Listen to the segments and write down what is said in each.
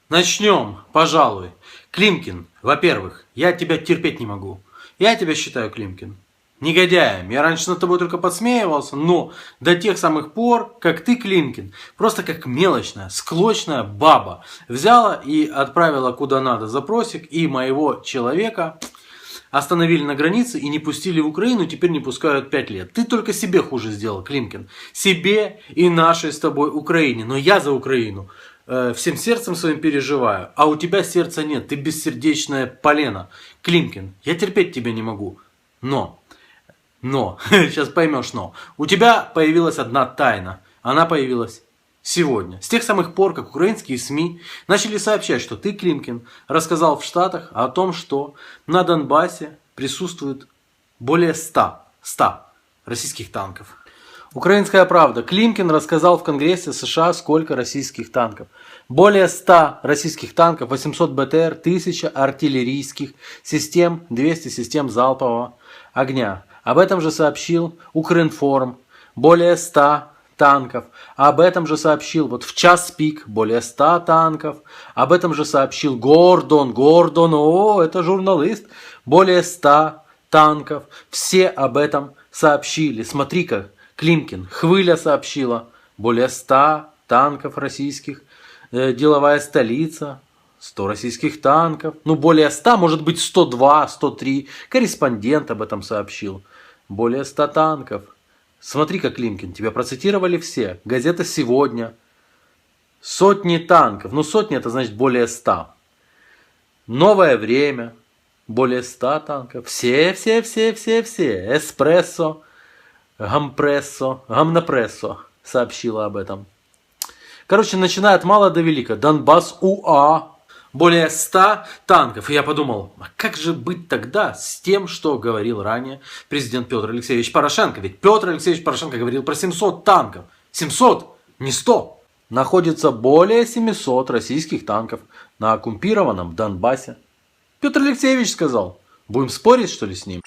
Начнем, пожалуй. Климкин, во-первых, я тебя терпеть не могу. Я тебя считаю, Климкин, негодяем. Я раньше над тобой только подсмеивался, но до тех самых пор, как ты, Климкин, просто как мелочная, склочная баба, взяла и отправила куда надо запросик, и моего человека остановили на границе и не пустили в Украину, теперь не пускают 5 лет. Ты только себе хуже сделал, Климкин. Себе и нашей с тобой Украине. Но я за Украину всем сердцем своим переживаю. А у тебя сердца нет, ты бессердечное полено. Климкин, я терпеть тебя не могу. Но, сейчас поймешь но. У тебя появилась одна тайна. Она появилась сегодня. С тех самых пор, как украинские СМИ начали сообщать, что ты, Климкин, рассказал в Штатах о том, что на Донбассе присутствует более 100 российских танков. Украинская правда. Климкин рассказал в Конгрессе США, сколько российских танков. Более 100 российских танков, 800 БТР, 1000 артиллерийских систем, 200 систем залпового огня. Об этом же сообщил Укринформ. Более 100 танков. Об этом же сообщил вот в час пик более 100 танков. Об этом же сообщил Гордон, это журналист. Более 100 танков. Все об этом сообщили. Смотри-ка, Климкин, Хвиля сообщила. Более 100 танков российских. Деловая столица. 100 российских танков. Ну, более 100, может быть 102, 103. Корреспондент об этом сообщил. Более 100 танков. Смотри-ка, Климкин, тебя процитировали все. Газета «Сегодня». Сотни танков. Ну, сотни это значит более 100. Новое время. Более 100 танков. Все. Эспрессо. Гамнапрессо сообщила об этом. Короче, начиная от мала до велика. Донбасс УА. Более 100 танков. И я подумал, а как же быть тогда с тем, что говорил ранее президент Петр Алексеевич Порошенко? Ведь Петр Алексеевич Порошенко говорил про 700 танков. 700, не 100. Находится более 700 российских танков на оккупированном Донбассе. Петр Алексеевич сказал. Будем спорить, что ли, с ним?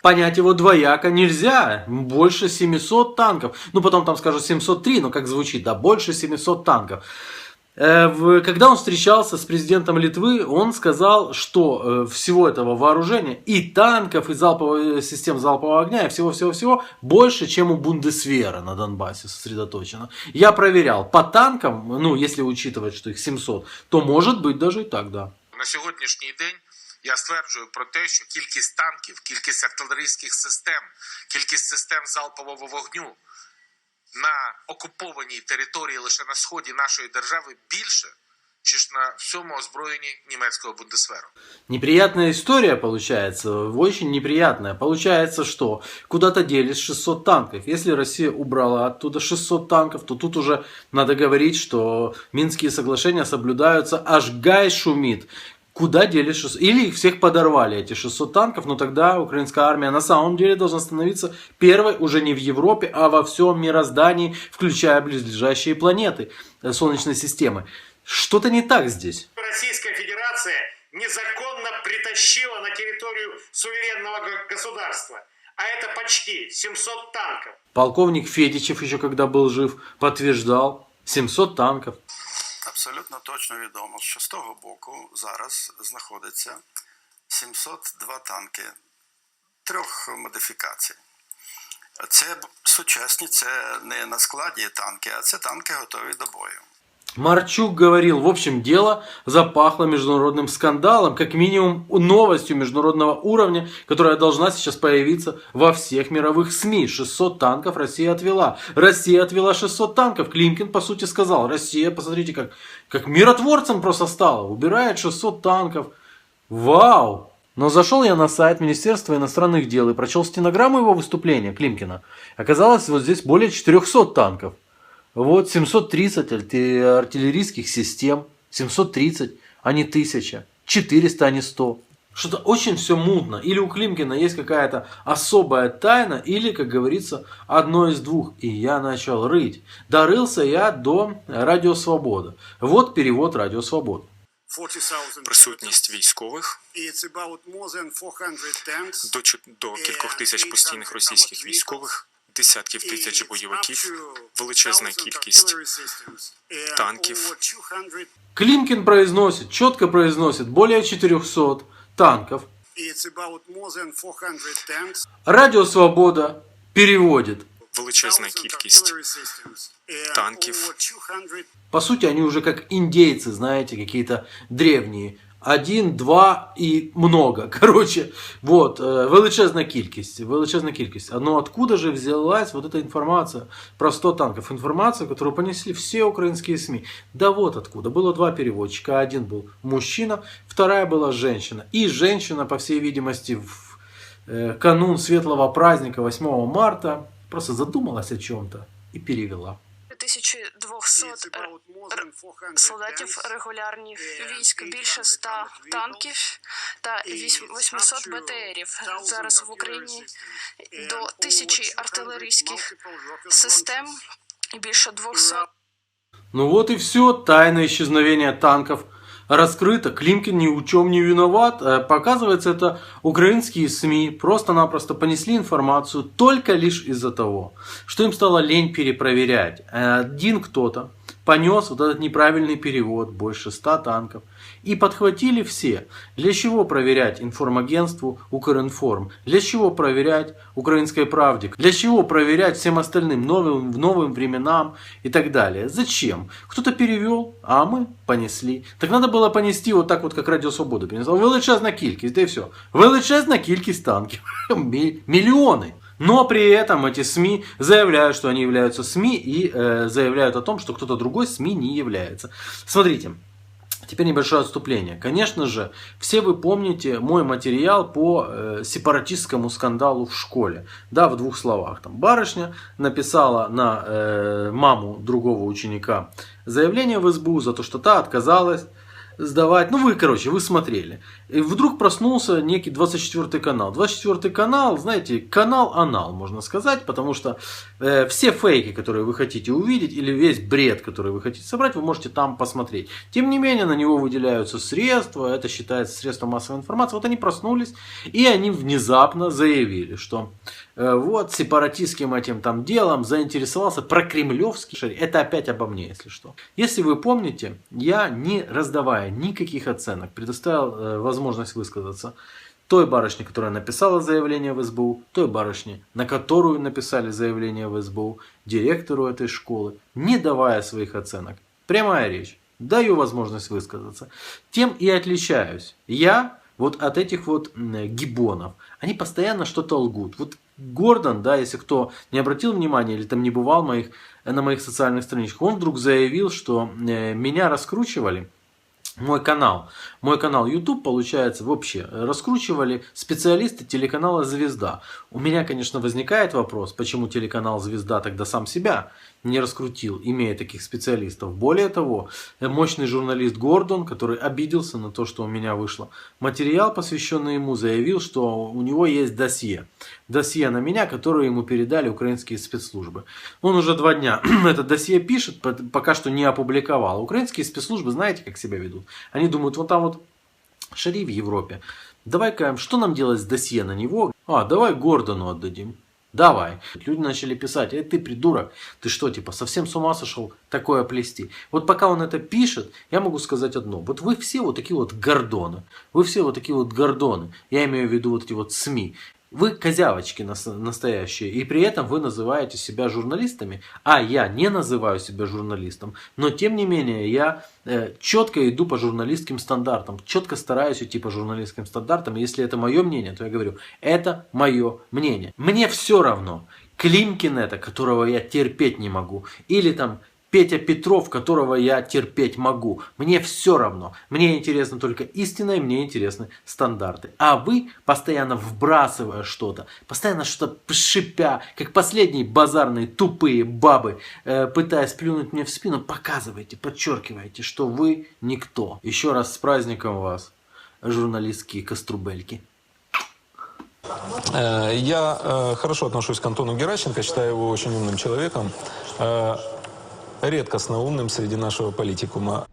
Понять его двояко нельзя. Больше 700 танков. Ну, потом там скажут 703, но как звучит, да, больше 700 танков. Когда он встречался с президентом Литвы, он сказал, что всего этого вооружения и танков, и систем залпового огня, и всего-всего-всего больше, чем у Бундесвера на Донбассе сосредоточено. Я проверял. По танкам, ну, если учитывать, что их 700, то может быть даже и так, да. На сьогоднішній день я стверджую про те, що кількість танків, кількість артилерійських систем, кількість систем залпового вогню на окупованій території лише на сході нашої держави більше, ніж на всьому озброєнні німецького Бундесверу. Неприятная история получается, очень неприятная. Получается, что куда-то делись 600 танков. Если Россия убрала оттуда 600 танков, то тут уже надо говорить, что Минские соглашения соблюдаются, аж гай шумит. Куда делись 600? Или их всех подорвали, эти 600 танков, но тогда украинская армия на самом деле должна становиться первой уже не в Европе, а во всем мироздании, включая близлежащие планеты Солнечной системы. Что-то не так здесь. Российская Федерация незаконно притащила на территорию суверенного государства. А это почти 700 танков. Полковник Федичев еще когда был жив подтверждал 700 танков. Абсолютно точно відомо, що з того боку зараз знаходиться 702 танки трьох модифікацій. Це сучасні, це не на складі танки, а це танки готові до бою. Марчук говорил, в общем, дело запахло международным скандалом, как минимум новостью международного уровня, которая должна сейчас появиться во всех мировых СМИ. 600 танков Россия отвела. Россия отвела 600 танков. Климкин, по сути, сказал, Россия, посмотрите, как миротворцем просто стала. Убирает 600 танков. Вау! Но зашел я на сайт Министерства иностранных дел и прочел стенограмму его выступления, Климкина. Оказалось, вот здесь более 400 танков. Вот 730 артиллерийских систем, 730, а не 1000, 400, а не 100. Что-то очень все мутно. Или у Климкина есть какая-то особая тайна, или, как говорится, одно из двух. И я начал рыть. Дорылся я до Радио Свобода. Вот перевод Радио Свобода. Присутність військових до кількох тисяч постійних російських військових десятків тисяч бойовиків, величезна кількість танків. Климкин произносит, четко произносит, более 400 танков. Радио «Свобода» переводит. Величезна кількість танків. По сути, они уже как индейцы, знаете, какие-то древние. 1, 2 и много. Короче, вот, величезна кількість. Но откуда же взялась вот эта информация про 100 танков? Информация, которую понесли все украинские СМИ. Да вот откуда. Было 2 переводчика. Один был мужчина, вторая была женщина. И женщина, по всей видимости, в канун светлого праздника 8 марта просто задумалась о чем-то и перевела. 1200 солдатів регулярних військ, більше 100 танків та 800 БТРів. Зараз в Україні до 1000 артилерійських систем і більше 200. Ну вот и все. Тайна исчезновения танков раскрыто. Климкин ни в чем не виноват. Показывается, это украинские СМИ просто-напросто понесли информацию только лишь из-за того, что им стало лень перепроверять. Один кто-то понес вот этот неправильный перевод, больше 100 танков, и подхватили все. Для чего проверять информагентству Укринформ? Для чего проверять Украинской правде? Для чего проверять всем остальным новым временам и так далее? Зачем? Кто-то перевел, а мы понесли. Так надо было понести вот так вот, как Радио Свобода перенесло. Величезна кількість, да и все. Величезна кількість танків. Миллионы. Но при этом эти СМИ заявляют, что они являются СМИ и заявляют о том, что кто-то другой СМИ не является. Смотрите, теперь небольшое отступление. Конечно же, все вы помните мой материал по сепаратистскому скандалу в школе. Да, в 2 словах. Там барышня написала на маму другого ученика заявление в СБУ за то, что та отказалась сдавать. Ну, вы смотрели. И вдруг проснулся некий 24 канал. 24 канал, знаете, канал-анал, можно сказать, потому что все фейки, которые вы хотите увидеть, или весь бред, который вы хотите собрать, вы можете там посмотреть. Тем не менее, на него выделяются средства, это считается средством массовой информации. Вот они проснулись, и они внезапно заявили, что вот сепаратистским этим там делом заинтересовался прокремлевский шарик. Это опять обо мне, если что. Если вы помните, я, не раздавая никаких оценок, предоставил возможность высказаться той барышне, которая написала заявление в СБУ, той барышне, на которую написали заявление в СБУ, директору этой школы, не давая своих оценок. Прямая речь. Даю возможность высказаться. Тем и отличаюсь. Я вот от этих вот гибонов. Они постоянно что-то лгут. Вот Гордон, да, если кто не обратил внимания или там не бывал на моих социальных страничках, он вдруг заявил, что меня раскручивали. Мой канал YouTube, получается, вообще раскручивали специалисты телеканала «Звезда». У меня, конечно, возникает вопрос, почему телеканал «Звезда» тогда сам себя не раскрутил, имея таких специалистов. Более того, мощный журналист Гордон, который обиделся на то, что у меня вышло материал, посвященный ему, заявил, что у него есть досье. Досье на меня, которое ему передали украинские спецслужбы. Он уже 2 дня это досье пишет, пока что не опубликовал. Украинские спецслужбы, знаете, как себя ведут? Они думают, вот там вот шари в Европе. Давай-ка, что нам делать с досье на него? Давай Гордону отдадим. Давай. Люди начали писать, ты придурок, ты что, типа, совсем с ума сошел такое плести? Вот пока он это пишет, я могу сказать одно. Вот вы все вот такие вот гордоны. Вы все вот такие вот гордоны. Я имею в виду вот эти вот СМИ. Вы козявочки настоящие, и при этом вы называете себя журналистами, а я не называю себя журналистом, но тем не менее я четко иду по журналистским стандартам, четко стараюсь идти по журналистским стандартам, и если это мое мнение, то я говорю, это мое мнение. Мне все равно, Климкин это, которого я терпеть не могу, или там Петя Петров, которого я терпеть могу. Мне все равно. Мне интересно только истина, и мне интересны стандарты. А вы, постоянно вбрасывая что-то, постоянно что-то шипя, как последние базарные тупые бабы, пытаясь плюнуть мне в спину, показываете, подчеркиваете, что вы никто. Еще раз с праздником вас, журналистские каструбельки. Я хорошо отношусь к Антону Геращенко, считаю его очень умным человеком. Редкостно умным среди нашего политикума.